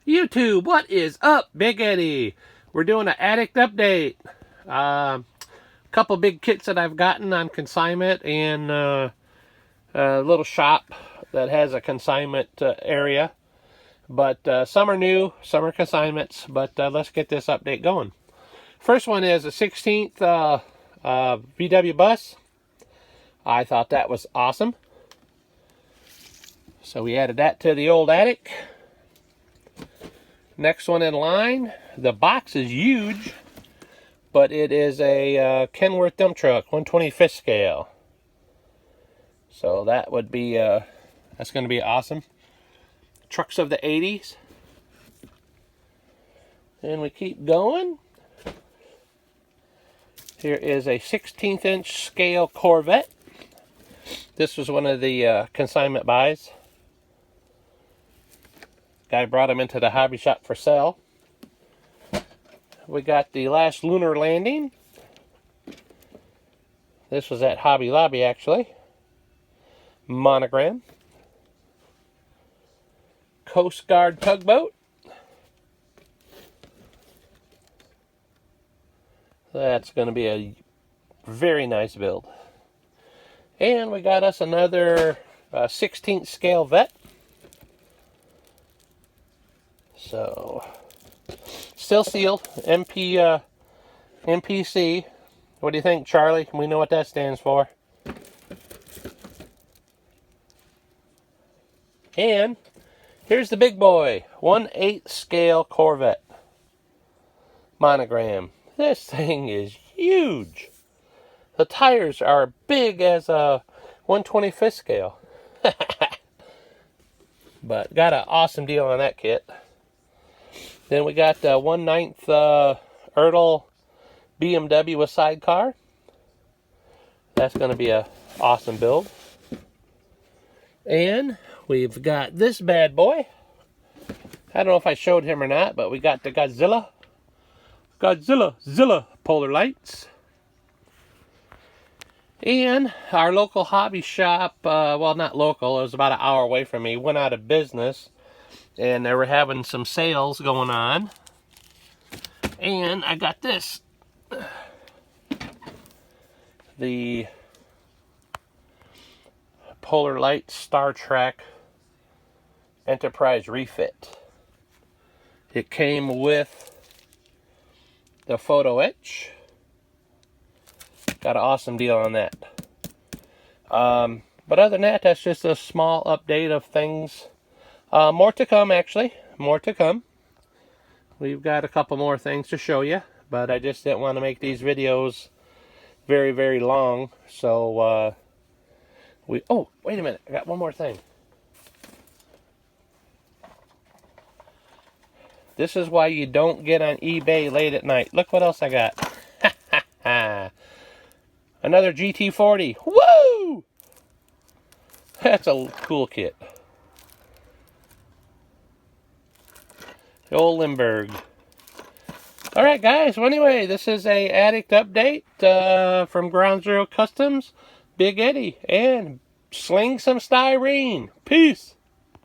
YouTube, what is up? Big Eddie. We're doing an addict update. Couple big kits that I've gotten on consignment and a little shop that has a consignment area. But some are new, some are consignments. But let's get this update going. First one is a 16th VW bus. I thought that was awesome. So we added that to the old attic. Next one in line, the box is huge, but it is a Kenworth dump truck, 125th scale. So that would be, that's going to be awesome. Trucks of the 80s. And we keep going. Here is a 16th inch scale Corvette. This was one of the consignment buys. Guy brought them into the hobby shop for sale. We got the last lunar landing. This was at Hobby Lobby, actually. Monogram. Coast Guard tugboat. That's going to be a very nice build. And we got us another 16th scale Vet. So, still sealed, MPC. What do you think, Charlie? We know what that stands for. And here's the big boy, 1/8 scale Corvette. Monogram. This thing is huge. The tires are big as a 125th scale. But got an awesome deal on that kit. Then we got 1/9 Ertl BMW with sidecar. That's going to be an awesome build. And we've got this bad boy. I don't know if I showed him or not, but we got the Godzilla polar lights. And our local hobby shop, well, not local, it was about an hour away from me, went out of business. And they were having some sales going on. And I got this. The Polar Light Star Trek Enterprise refit. It came with the photo etch. Got an awesome deal on that. But other than that, that's just a small update of things. More to come, actually. More to come. We've got a couple more things to show you, but I just didn't want to make these videos very, very long. So, oh, wait a minute. I got one more thing. This is why you don't get on eBay late at night. Look what else I got. Another GT40. Woo! That's a cool kit. The old Limburg. Alright guys, well anyway, this is a addict update from Ground Zero Customs. Big Eddie, and sling some styrene. Peace!